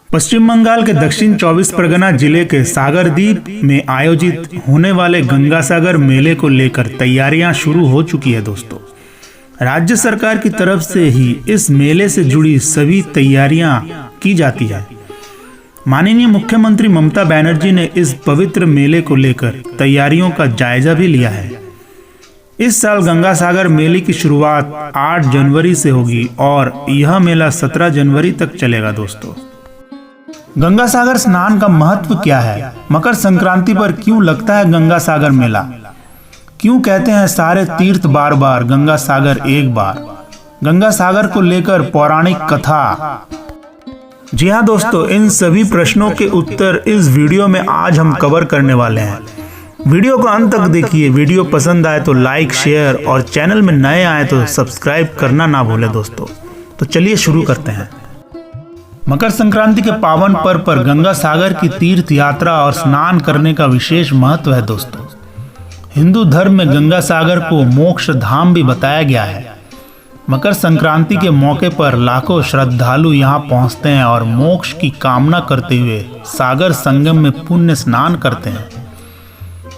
पश्चिम बंगाल के दक्षिण 24 परगना जिले के सागरदीप में आयोजित होने वाले गंगा सागर मेले को लेकर तैयारियां शुरू हो चुकी है दोस्तों। राज्य सरकार की तरफ से ही इस मेले से जुड़ी सभी तैयारियां की जाती है। माननीय मुख्यमंत्री ममता बनर्जी ने इस पवित्र मेले को लेकर तैयारियों का जायजा भी लिया है। इस साल गंगा सागर मेले की शुरुआत 8 जनवरी से होगी और यह मेला 17 जनवरी तक चलेगा दोस्तों। गंगा सागर स्नान का महत्व क्या है? मकर संक्रांति पर क्यों लगता है गंगा सागर मेला? क्यों कहते हैं सारे तीर्थ बार बार गंगा सागर एक बार? गंगा सागर को लेकर पौराणिक कथा। जी हाँ दोस्तों, इन सभी प्रश्नों के उत्तर इस वीडियो में आज हम कवर करने वाले हैं। वीडियो को अंत तक देखिए। वीडियो पसंद आए तो लाइक, शेयर और चैनल में नए आए तो सब्सक्राइब करना ना भूलें दोस्तों। तो चलिए शुरू करते हैं। मकर संक्रांति के पावन पर्व पर गंगा सागर की तीर्थ यात्रा और स्नान करने का विशेष महत्व है दोस्तों। हिंदू धर्म में गंगा सागर को मोक्ष धाम भी बताया गया है। मकर संक्रांति के मौके पर लाखों श्रद्धालु यहां पहुंचते हैं और मोक्ष की कामना करते हुए सागर संगम में पुण्य स्नान करते हैं।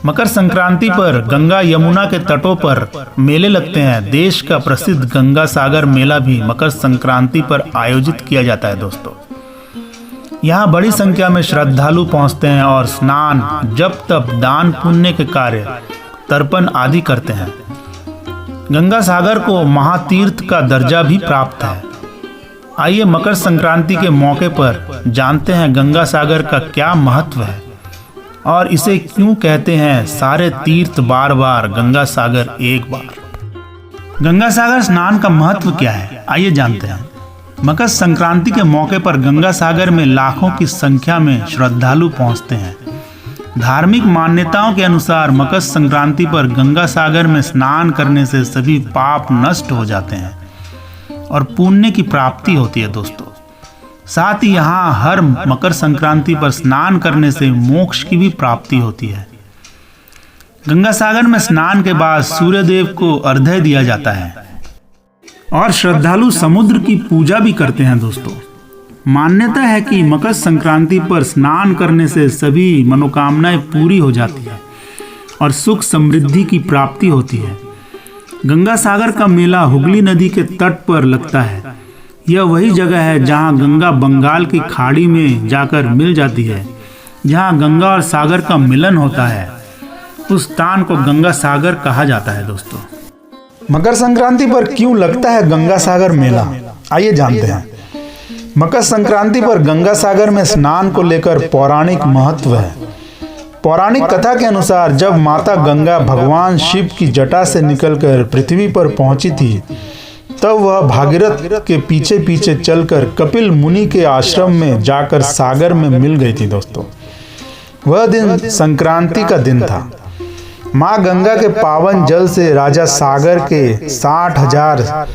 मकर संक्रांति पर गंगा यमुना के तटों पर मेले लगते हैं। देश का प्रसिद्ध गंगा सागर मेला भी मकर संक्रांति पर आयोजित किया जाता है दोस्तों। यहाँ बड़ी संख्या में श्रद्धालु पहुँचते हैं और स्नान, जप, तप, दान, पुण्य के कार्य, तर्पण आदि करते हैं। गंगा सागर को महातीर्थ का दर्जा भी प्राप्त है। आइए मकर संक्रांति के मौके पर जानते हैं गंगा सागर का क्या महत्व है और इसे क्यों कहते हैं सारे तीर्थ बार बार गंगा सागर एक बार। गंगा सागर स्नान का महत्व क्या है, आइए जानते हैं। मकर संक्रांति के मौके पर गंगा सागर में लाखों की संख्या में श्रद्धालु पहुंचते हैं। धार्मिक मान्यताओं के अनुसार मकर संक्रांति पर गंगा सागर में स्नान करने से सभी पाप नष्ट हो जाते हैं और पुण्य की प्राप्ति होती है दोस्तों। साथ ही यहाँ हर मकर संक्रांति पर स्नान करने से मोक्ष की भी प्राप्ति होती है। गंगा सागर में स्नान के बाद सूर्य देव को अर्घ्य दिया जाता है और श्रद्धालु समुद्र की पूजा भी करते हैं दोस्तों। मान्यता है कि मकर संक्रांति पर स्नान करने से सभी मनोकामनाएं पूरी हो जाती है और सुख समृद्धि की प्राप्ति होती है। गंगा सागर का मेला हुगली नदी के तट पर लगता है। यह वही जगह है जहां गंगा बंगाल की खाड़ी में जाकर मिल जाती है। जहां गंगा और सागर का मिलन होता है, उस स्थान को गंगा सागर कहा जाता है दोस्तों। मकर संक्रांति पर क्यों लगता है गंगा सागर मेला, आइए जानते हैं। मकर संक्रांति पर गंगा सागर में स्नान को लेकर पौराणिक महत्व है। पौराणिक कथा के अनुसार जब माता गंगा भगवान शिव की जटा से निकलकर पृथ्वी पर पहुंची थी, तब वह भागीरथ के पीछे पीछे चलकर कपिल मुनि के आश्रम में जाकर सागर में मिल गई थी दोस्तों। वह दिन संक्रांति का दिन था। माँ गंगा के पावन जल से राजा सागर के 60,000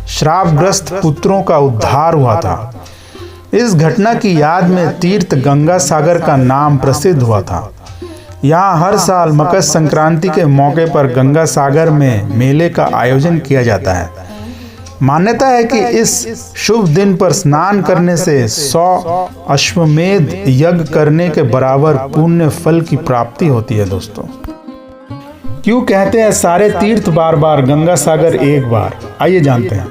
श्रापग्रस्त पुत्रों का उद्धार हुआ था। इस घटना की याद में तीर्थ गंगा सागर का नाम प्रसिद्ध हुआ था। यहाँ हर साल मकर संक्रांति के मौके पर गंगा सागर में मेले का आयोजन किया जाता है। मान्यता है कि इस शुभ दिन पर स्नान करने से 100 अश्वमेध यज्ञ करने के बराबर पुण्य फल की प्राप्ति होती है दोस्तों। क्यों कहते हैं सारे तीर्थ बार बार गंगा सागर एक बार, आइए जानते हैं।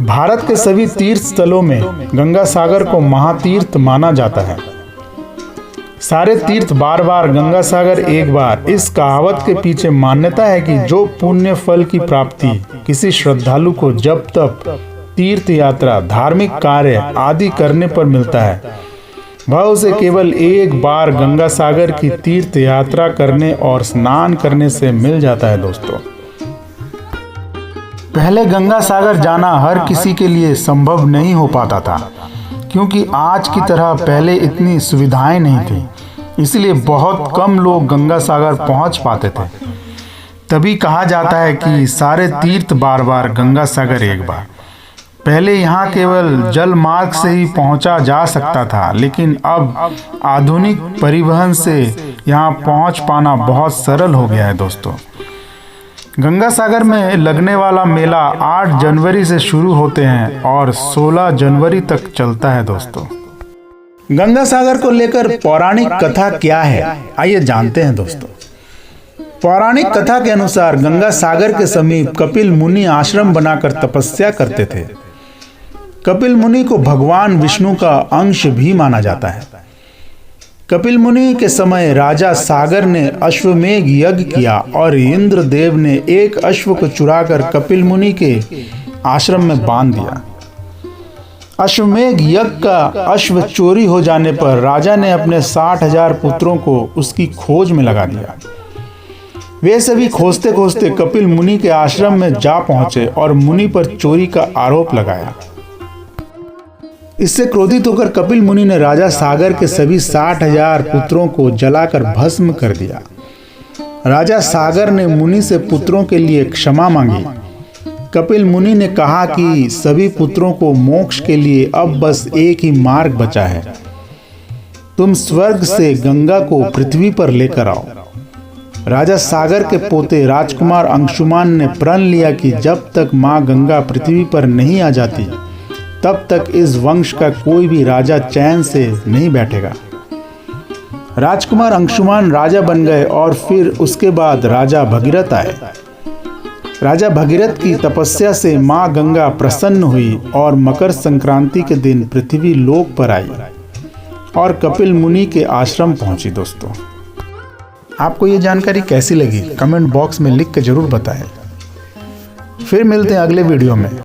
भारत के सभी तीर्थ स्थलों में गंगा सागर को महातीर्थ माना जाता है। सारे तीर्थ बार बार गंगा सागर एक बार, इस कहावत के पीछे मान्यता है कि जो पुण्य फल की प्राप्ति किसी श्रद्धालु को जप, तप, तीर्थ यात्रा, धार्मिक कार्य आदि करने पर मिलता है, वह उसे केवल एक बार गंगा सागर की तीर्थ यात्रा करने और स्नान करने से मिल जाता है दोस्तों। पहले गंगा सागर जाना हर किसी के लिए संभव नहीं हो पाता था, क्योंकि आज की तरह पहले इतनी सुविधाएं नहीं थी। इसलिए बहुत कम लोग गंगा सागर पहुंच पाते थे। तभी कहा जाता है कि सारे तीर्थ बार बार गंगा सागर एक बार। पहले यहाँ केवल जल मार्ग से ही पहुँचा जा सकता था, लेकिन अब आधुनिक परिवहन से यहाँ पहुँच पाना बहुत सरल हो गया है दोस्तों। गंगा सागर में लगने वाला मेला 8 जनवरी से शुरू होते हैं और 16 जनवरी तक चलता है दोस्तों। गंगा सागर को लेकर पौराणिक कथा क्या है, आइए जानते हैं दोस्तों। पौराणिक कथा के अनुसार गंगा सागर के समीप कपिल मुनि आश्रम बनाकर तपस्या करते थे। कपिल मुनि को भगवान विष्णु का अंश भी माना जाता है। कपिल मुनि के समय राजा सागर ने अश्वमेघ यज्ञ किया और इंद्रदेव ने एक अश्व को चुराकर कपिल मुनि के आश्रम में बांध दिया। अश्वमेघ यज्ञ का अश्व चोरी हो जाने पर राजा ने अपने 60,000 पुत्रों को उसकी खोज में लगा दिया। वे सभी खोजते खोजते कपिल मुनि के आश्रम में जा पहुंचे और मुनि पर चोरी का आरोप लगाया। इससे क्रोधित होकर कपिल मुनि ने राजा सागर के सभी 60,000 पुत्रों को जलाकर भस्म कर दिया। राजा सागर ने मुनि से पुत्रों के लिए क्षमा मांगी। कपिल मुनि ने कहा कि सभी पुत्रों को मोक्ष के लिए अब बस एक ही मार्ग बचा है, तुम स्वर्ग से गंगा को पृथ्वी पर लेकर आओ। राजा सागर के पोते राजकुमार अंशुमान ने प्रण लिया कि जब तक माँ गंगा पृथ्वी पर नहीं आ जाती तब तक इस वंश का कोई भी राजा चैन से नहीं बैठेगा। राजकुमार अंशुमान राजा बन गए और फिर उसके बाद राजा भगीरथ आए। राजा भगीरथ की तपस्या से माँ गंगा प्रसन्न हुई और मकर संक्रांति के दिन पृथ्वी लोक पर आई और कपिल मुनि के आश्रम पहुंची। दोस्तों, आपको ये जानकारी कैसी लगी कमेंट बॉक्स में लिख कर जरूर बताएं। फिर मिलते हैं अगले वीडियो में।